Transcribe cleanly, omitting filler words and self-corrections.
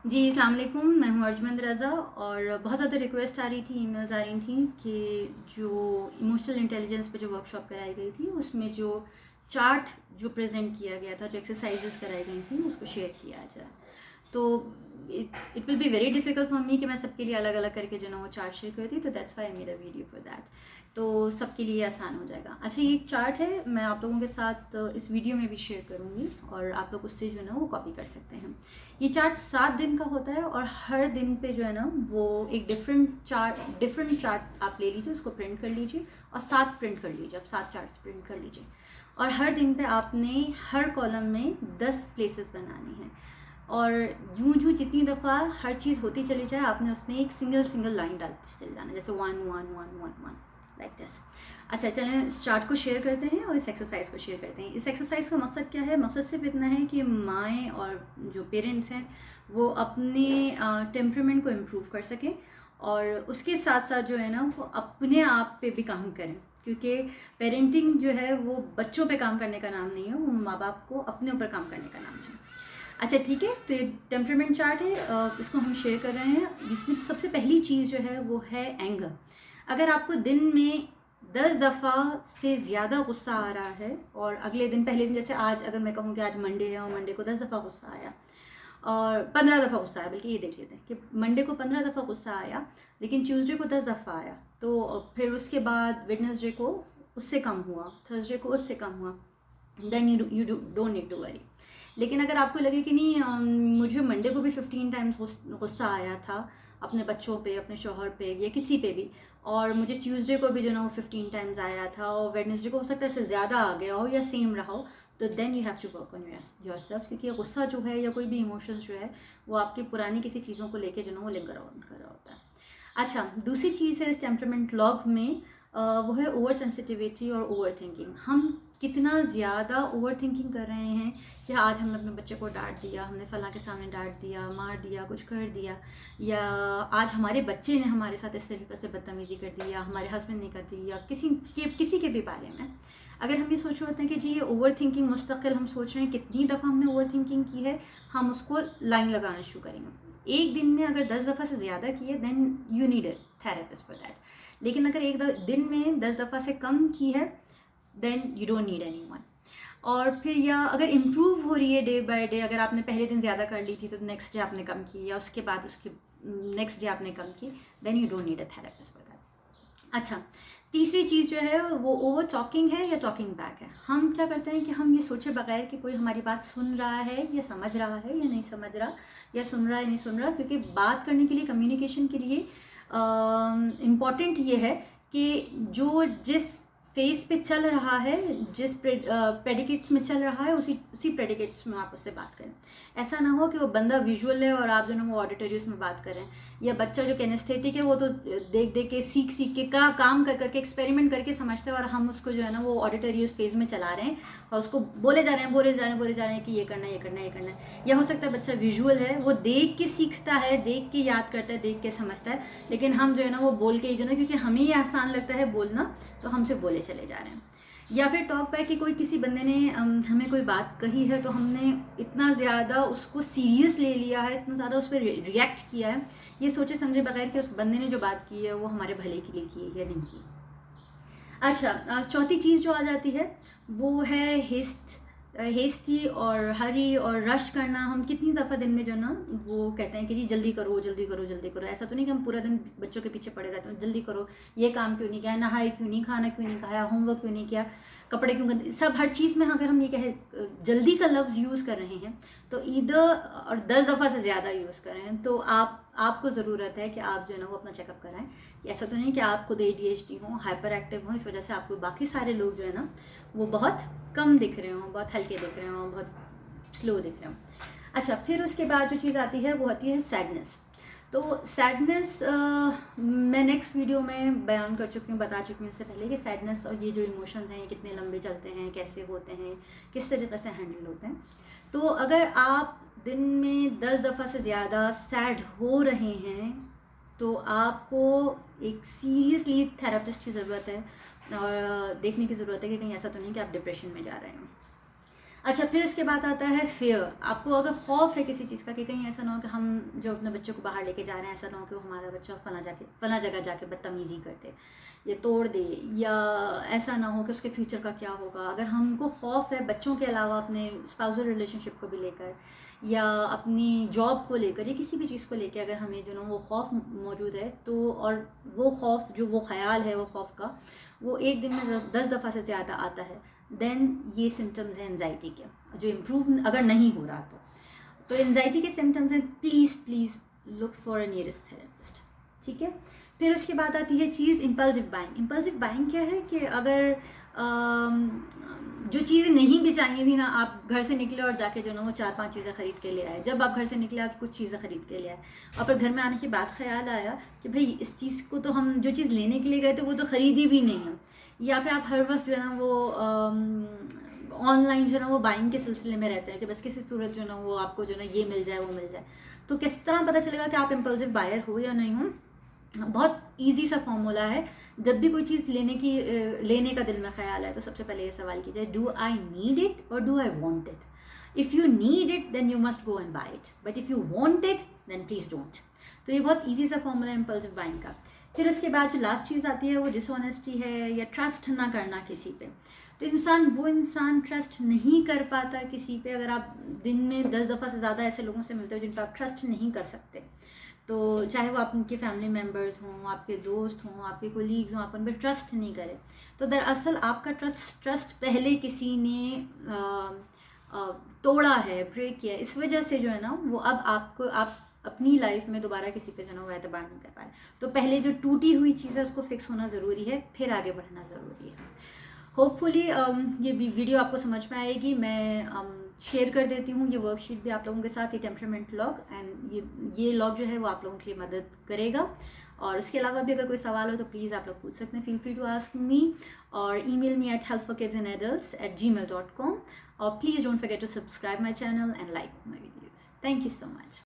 जी, अस्सलाम वालेकुम। मैं हूँ अर्जमंद रज़ा और बहुत ज़्यादा रिक्वेस्ट आ रही थी, ईमेल्स आ रही थी कि जो इमोशनल इंटेलिजेंस पे जो वर्कशॉप कराई गई थी, उसमें जो चार्ट जो प्रेज़ेंट किया गया था, जो एक्सरसाइजेस कराई गई थी, उसको शेयर किया जाए। तो it will be very difficult for me कि मैं सबके लिए अलग अलग करके जो ना वो चार्ट शेयर करती, तो that's why I made a video for that. तो सबके लिए आसान हो जाएगा। अच्छा, ये एक चार्ट है, मैं आप लोगों के साथ इस वीडियो में भी शेयर करूँगी और आप लोग उससे जो है ना वो कॉपी कर सकते हैं। ये चार्ट 7 दिन का होता है और हर दिन पे जो है ना वो एक डिफरेंट चार्ट आप ले लीजिए, उसको प्रिंट कर लीजिए और 7 प्रिंट कर लीजिए। आप 7 चार्ट्स प्रिंट कर लीजिए और हर दिन पे आपने हर कॉलम में 10 प्लेसेस बनानी हैं और जूँ जितनी दफ़ा हर चीज़ होती चली जाए, आपने उसमें एक सिंगल लाइन डालते चले जाना, जैसे 1 1 1 1 1 लाइक दिस। अच्छा, चलें इस चार्ट को शेयर करते हैं और इस एक्सरसाइज को शेयर करते हैं। इस एक्सरसाइज का मकसद क्या है? मकसद सिर्फ इतना है कि माएँ और जो पेरेंट्स हैं वो अपने टेम्परामेंट को इम्प्रूव कर सकें और उसके साथ साथ जो है ना वो अपने आप पे भी काम करें, क्योंकि पेरेंटिंग जो है वो बच्चों पे काम करने का नाम नहीं है, वो माँ बाप को अपने ऊपर काम करने का नाम है। अच्छा ठीक है, तो ये टेम्परामेंट चार्ट है, इसको हम शेयर कर रहे हैं। इसमें जो सबसे पहली चीज़ जो है वो है एंगर। अगर आपको दिन में 10 दफ़ा से ज़्यादा गुस्सा आ रहा है और अगले दिन पहले दिन, जैसे आज अगर मैं कहूँ कि आज मंडे है और मंडे को 10 दफ़ा गुस्सा आया और 15 दफ़ा गुस्सा आया, बल्कि ये देख लेते हैं कि मंडे को 15 दफ़ा गुस्सा आया लेकिन ट्यूसडे को 10 दफ़ा आया, तो फिर उसके बाद वेडनेसडे को उससे कम हुआ, थर्सडे को उससे कम हुआ, then you don't need to worry. लेकिन अगर आपको लगे कि नहीं, मुझे मंडे को भी 15 टाइम्स गुस्सा आया था अपने बच्चों पे, अपने शौहर पे या किसी पे भी, और मुझे ट्यूसडे को भी जो ना वो 15 टाइम्स आया था और वेडनेसडे को हो सकता है इससे ज़्यादा आ गया हो या सेम रहा हो, तो then you have to work on your सेल्फ, क्योंकि ये गुस्सा जो है या कोई भी इमोशंस जो है वो आपकी पुरानी किसी चीज़ों को लेके जो ना वो लिंगर ऑन कर रहा होता है। अच्छा, दूसरी चीज़ है इस टेम्परामेंट लॉग में, वो है ओवर सेंसिटिविटी और ओवर थिंकिंग। हम कितना ज़्यादा ओवर थिंकिंग कर रहे हैं कि आज हमने अपने बच्चे को डांट दिया, हमने फलां के सामने डांट दिया, मार दिया, कुछ कर दिया, या आज हमारे बच्चे ने हमारे साथ इस तरीके से बदतमीज़ी कर दी, या हमारे हस्बैंड ने कर दी, या किसी के भी बारे में अगर हम ये सोच रहे होते हैं कि जी ये ओवर थिंकिंग मुस्तकिल हम सोच रहे हैं, कितनी दफ़ा हमने ओवर थिंकिंग की है, हम उसको लाइन लगाना शुरू करेंगे। एक दिन में अगर 10 दफ़ा से ज़्यादा की है then you need a therapist for that. लेकिन अगर एक दिन में 10 दफ़ा से कम की है then you don't need anyone. और फिर या अगर इम्प्रूव हो रही है डे बाय डे, अगर आपने पहले दिन ज़्यादा कर ली थी तो नेक्स्ट डे आपने कम की, या उसके बाद उसके नेक्स्ट डे आपने कम की, then you don't need a therapist for that. अच्छा, तीसरी चीज़ जो है वो ओवर टॉकिंग है या टॉकिंग बैक है। हम क्या करते हैं कि हम ये सोचे बगैर कि कोई हमारी बात सुन रहा है या समझ रहा है या नहीं समझ रहा, या सुन रहा है नहीं सुन रहा, क्योंकि बात करने के लिए, कम्युनिकेशन के लिए इम्पॉर्टेंट ये है कि जो जिस फेस पे चल रहा है, जिस प्रेडिकेट्स में चल रहा है, उसी प्रेडिकेट्स में आप उससे बात करें। ऐसा ना हो कि वो बंदा विजुअल है और आप जो ना वो ऑडिटोरियस में बात करें, या बच्चा जो कैनेस्थेटिक है वो तो देख देख के सीख के काम कर करके एक्सपेरिमेंट करके समझते हैं, और हम उसको जो है ना वो ऑडिटोरियस फेज में चला रहे हैं और उसको बोले जा रहे हैं कि ये करना है, ये करना है, ये करना है। या हो सकता है बच्चा विजुअल है, वो देख के सीखता है, देख के याद करता है, देख के समझता है, लेकिन हम जो है ना वो बोल के ही जो ना, क्योंकि हमें ही आसान लगता है बोलना, तो हमसे बोले चले जा रहे हैं। या फिर टॉक बैक कि कोई किसी बंदे ने हमें कोई बात कही है तो हमने इतना ज़्यादा उसको सीरियस ले लिया है, इतना ज़्यादा उस पर रिएक्ट किया है, ये सोचे समझे बगैर कि उस बंदे ने जो बात की है वो हमारे भले के लिए की है या नहीं की। अच्छा, चौथी चीज़ जो आ जाती है वो है हेस्टी और हरी और रश करना। हम कितनी दफ़ा दिन में जो ना वो कहते हैं कि जी जल्दी करो जल्दी करो जल्दी करो। ऐसा तो नहीं कि हम पूरा दिन बच्चों के पीछे पड़े रहते हैं, जल्दी करो, ये काम क्यों नहीं किया, नहाए क्यों नहीं, खाना क्यों नहीं खाया, होमवर्क क्यों नहीं किया, कपड़े क्यों गंदे, सब हर चीज़ में अगर हम ये कहे जल्दी का लफ्ज़ यूज़ कर रहे हैं तो इधर और 10 दफ़ा से ज़्यादा यूज़ कर रहे हैं, तो आपको ज़रूरत है कि आप जो है ना वो अपना चेकअप कराएं। ऐसा तो नहीं कि आप खुद ADHD हो, हाइपर एक्टिव हो, इस वजह से आपको बाकी सारे लोग जो है ना वो बहुत कम दिख रहे हों, बहुत हल्के दिख रहे हों, बहुत स्लो दिख रहे हों। अच्छा, फिर उसके बाद जो चीज़ आती है वो आती है सैडनेस। तो सैडनेस मैं नेक्स्ट वीडियो में बयान कर चुकी हूँ, बता चुकी हूँ इससे पहले कि सैडनेस और ये जो इमोशंस हैं ये कितने लंबे चलते हैं, कैसे होते हैं, किस तरीके से हैंडल होते हैं। तो अगर आप दिन में 10 दफ़ा से ज़्यादा सैड हो रहे हैं तो आपको एक सीरियसली थेरेपिस्ट की ज़रूरत है और देखने की ज़रूरत है कि कहीं ऐसा तो नहीं कि आप डिप्रेशन में जा रहे हैं। अच्छा, फिर उसके बाद आता है फियर। आपको अगर खौफ है किसी चीज़ का कि कहीं ऐसा ना हो कि हम जो अपने बच्चों को बाहर लेके जा रहे हैं, ऐसा ना हो कि हमारा बच्चा फला जगह जाके बदतमीज़ी कर दे या तोड़ दे, या ऐसा ना हो कि उसके फ्यूचर का क्या होगा। अगर हमको खौफ है बच्चों के अलावा अपने स्पाउसल रिलेशनशिप को भी लेकर या अपनी जॉब को लेकर या किसी भी चीज़ को लेकर, अगर हमें जो ना वो खौफ मौजूद है, तो और वो खौफ जो वो ख्याल है वो खौफ का, वो एक दिन में 10 दफ़ा से ज़्यादा आता है, देन ये सिम्टम्स हैं एनजाइटी के, जो इम्प्रूव अगर नहीं हो रहा तो एनजाइटी के सिम्टम्स हैं, please please look for a nearest therapist, ठीक है। फिर उसके बाद आती है चीज़ इम्पल्सिव बाइंग। इम्पल्सिव बाइंग क्या है कि अगर जो चीज़ें नहीं भी चाहिए थी ना, आप घर से निकले और जाके जो ना वो 4-5 चीज़ें ख़रीद के ले आए। जब आप घर से निकले आप कुछ चीज़ें ख़रीद के ले आए, और फिर घर में आने के बाद ख्याल आया कि भाई इस चीज़ को तो हम जो चीज़ लेने के लिए गए थे वो तो ख़रीदी भी नहीं है, या फिर आप हर वक्त जो है ना वो ऑनलाइन जो है ना वो बाइंग के सिलसिले में रहते हैं कि बस किसी सूरत जो ना वो आपको जो ना ये मिल जाए वो मिल जाए। तो किस तरह पता चलेगा कि आप इम्पल्सिव बायर हो या नहीं हो? बहुत इजी सा फॉर्मूला है। जब भी कोई चीज़ लेने का दिल में ख्याल है तो सबसे पहले ये सवाल कीजिए, डू आई नीड इट और do I want it. If you need it then you must go and buy it, but if you want it then please don't. तो ये बहुत ईजी सा फॉर्मूला है इम्पल्सिव बाइंग का। फिर उसके बाद जो लास्ट चीज़ आती है वो डिसऑनेस्टी है या ट्रस्ट ना करना किसी पे। तो इंसान ट्रस्ट नहीं कर पाता किसी पे। अगर आप दिन में 10 दफ़ा से ज़्यादा ऐसे लोगों से मिलते हो जिन पर आप ट्रस्ट नहीं कर सकते, तो चाहे वो आपके फैमिली मेम्बर्स हों, आपके दोस्त हों, आपके कोलीग्स हों, आप उन पर ट्रस्ट नहीं करें, तो दरअसल आपका ट्रस्ट पहले किसी ने तोड़ा है, ब्रेक किया है। इस वजह से जो है ना वो अब आप अपनी लाइफ में दोबारा किसी पे जो ना वो एतबार नहीं कर पा रहे। तो पहले जो टूटी हुई चीज़ है उसको फिक्स होना ज़रूरी है, फिर आगे बढ़ना ज़रूरी है। होपफुली ये वीडियो आपको समझ में आएगी। मैं शेयर कर देती हूँ ये वर्कशीट भी आप लोगों के साथ, ये टेम्परामेंट लॉग, एंड ये लॉग जो है वो आप लोगों के लिए मदद करेगा। और इसके अलावा भी अगर कोई सवाल हो तो प्लीज़ आप लोग पूछ सकते हैं, feel free to ask me, और email me at helpforkidsansadults@gmail.com, और please don't forget to subscribe my channel and like my videos. Thank you so much.